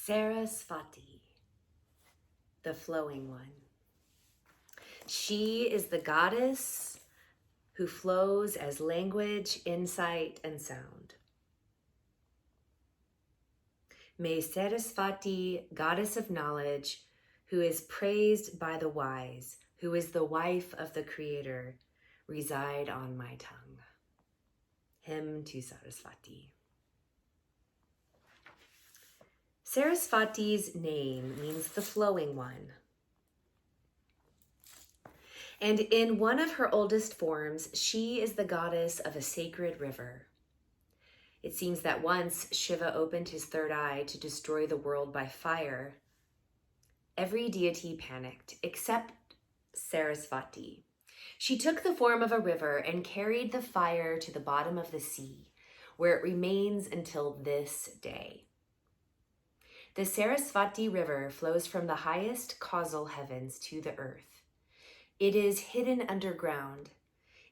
Saraswati, the flowing one. She is the goddess who flows as language, insight, and sound. May Saraswati, goddess of knowledge, who is praised by the wise, who is the wife of the Creator, reside on my tongue. Hymn to Saraswati. Saraswati's name means the flowing one. And in one of her oldest forms, she is the goddess of a sacred river. It seems that once Shiva opened his third eye to destroy the world by fire, every deity panicked except Saraswati. She took the form of a river and carried the fire to the bottom of the sea, where it remains until this day. The Saraswati River flows from the highest causal heavens to the earth. It is hidden underground,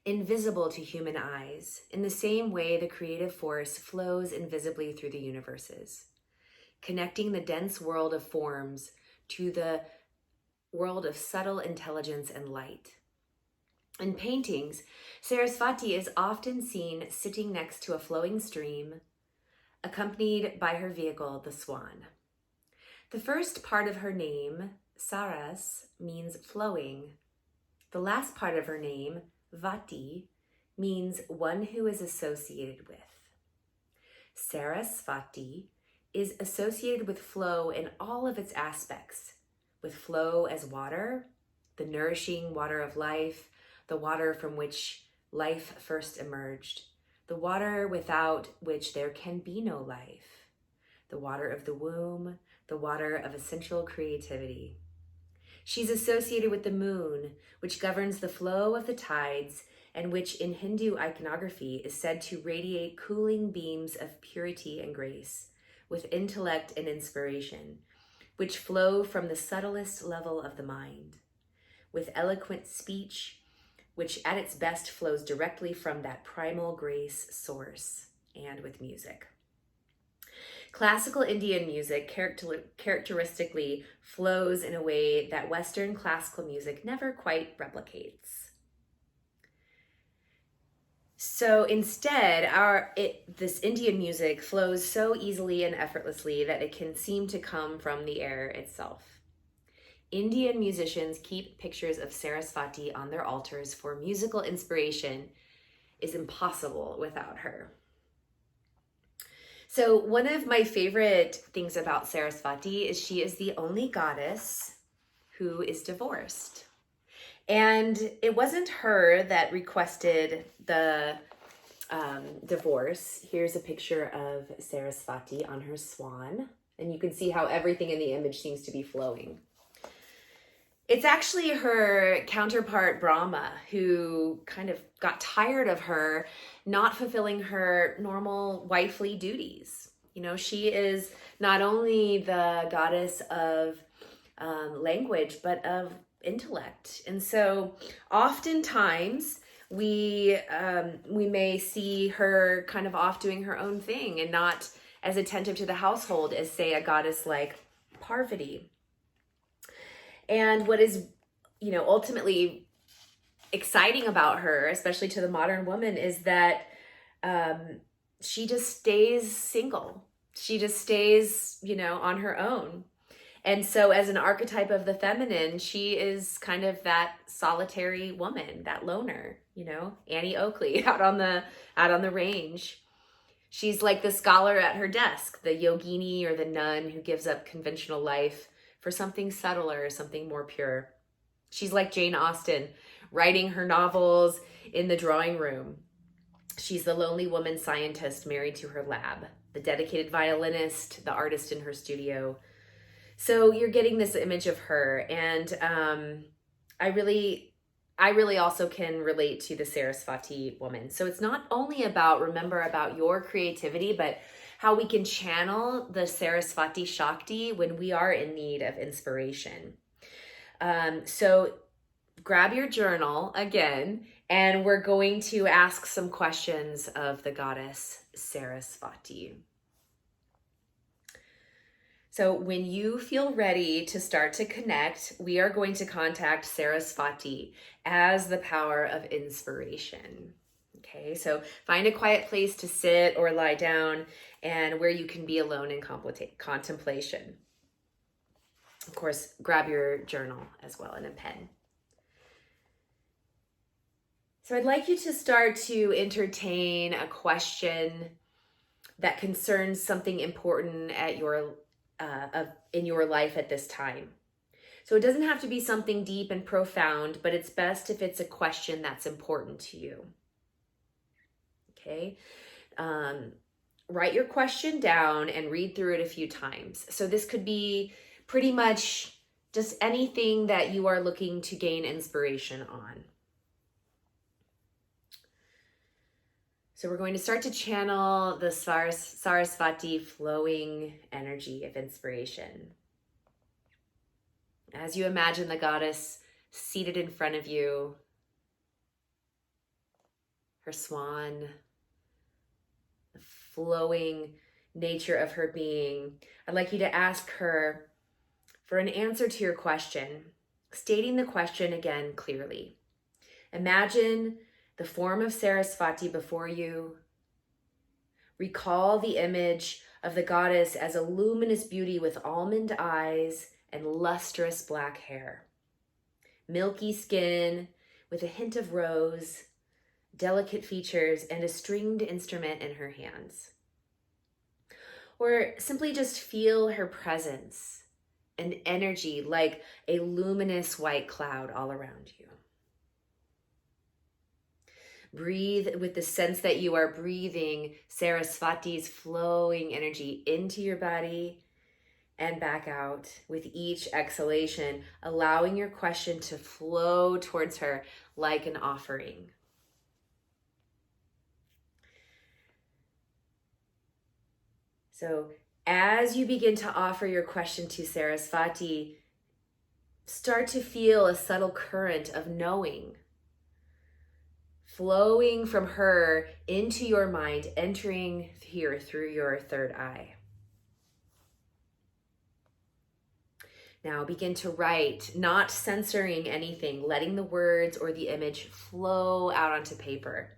invisible to human eyes, in the same way the creative force flows invisibly through the universes, connecting the dense world of forms to the world of subtle intelligence and light. In paintings, Saraswati is often seen sitting next to a flowing stream, accompanied by her vehicle, the swan. The first part of her name, Saras, means flowing. The last part of her name, Vati, means one who is associated with. Saraswati is associated with flow in all of its aspects, with flow as water, the nourishing water of life, the water from which life first emerged, the water without which there can be no life, the water of the womb, the water of essential creativity. She's associated with the moon, which governs the flow of the tides and which in Hindu iconography is said to radiate cooling beams of purity and grace, with intellect and inspiration, which flow from the subtlest level of the mind, with eloquent speech, which at its best flows directly from that primal grace source, and with music. Classical Indian music characteristically flows in a way that Western classical music never quite replicates. So instead, this Indian music flows so easily and effortlessly that it can seem to come from the air itself. Indian musicians keep pictures of Saraswati on their altars, for musical inspiration is impossible without her. So one of my favorite things about Saraswati is she is the only goddess who is divorced. And it wasn't her that requested the divorce. Here's a picture of Saraswati on her swan, and you can see how everything in the image seems to be flowing. It's actually her counterpart Brahma who kind of got tired of her not fulfilling her normal wifely duties. You know, she is not only the goddess of language, but of intellect. And so oftentimes we may see her kind of off doing her own thing and not as attentive to the household as, say, a goddess like Parvati. And what is, ultimately exciting about her, especially to the modern woman, is that she just stays single. She just stays, on her own. And so as an archetype of the feminine, she is kind of that solitary woman, that loner, Annie Oakley out on the range. She's like the scholar at her desk, the yogini or the nun who gives up conventional life for something subtler, something more pure. She's like Jane Austen, writing her novels in the drawing room. She's the lonely woman scientist married to her lab, the dedicated violinist, the artist in her studio. So you're getting this image of her, and I really also can relate to the Saraswati woman. So it's not only about your creativity, but how we can channel the Saraswati Shakti when we are in need of inspiration. So grab your journal again, and we're going to ask some questions of the goddess Saraswati. So when you feel ready to start to connect, we are going to contact Saraswati as the power of inspiration. Okay, so find a quiet place to sit or lie down and where you can be alone in contemplation. Of course, grab your journal as well and a pen. So I'd like you to start to entertain a question that concerns something important at in your life at this time. So it doesn't have to be something deep and profound, but it's best if it's a question that's important to you. Okay. Write your question down and read through it a few times. So this could be pretty much just anything that you are looking to gain inspiration on. So we're going to start to channel the Saraswati flowing energy of inspiration. As you imagine the goddess seated in front of you, her swan, the flowing nature of her being, I'd like you to ask her for an answer to your question, stating the question again clearly. Imagine the form of Saraswati before you. Recall the image of the goddess as a luminous beauty with almond eyes and lustrous black hair, milky skin with a hint of rose, delicate features, and a stringed instrument in her hands. Or simply just feel her presence and energy like a luminous white cloud all around you. Breathe with the sense that you are breathing Saraswati's flowing energy into your body and back out with each exhalation, allowing your question to flow towards her like an offering. So as you begin to offer your question to Saraswati, start to feel a subtle current of knowing flowing from her into your mind, entering here through your third eye. Now begin to write, not censoring anything, letting the words or the image flow out onto paper.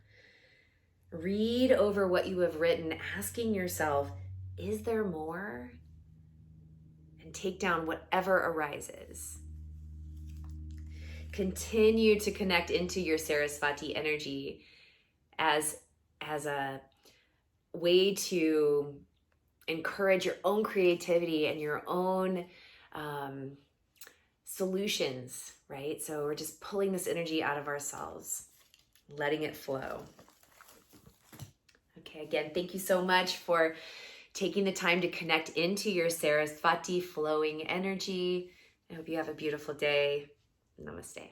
Read over what you have written, asking yourself, is there more? And take down whatever arises. Continue to connect into your Saraswati energy as a way to encourage your own creativity and your own solutions, right? So we're just pulling this energy out of ourselves, letting it flow. Okay, again, thank you so much for taking the time to connect into your Saraswati flowing energy. I hope you have a beautiful day. Namaste.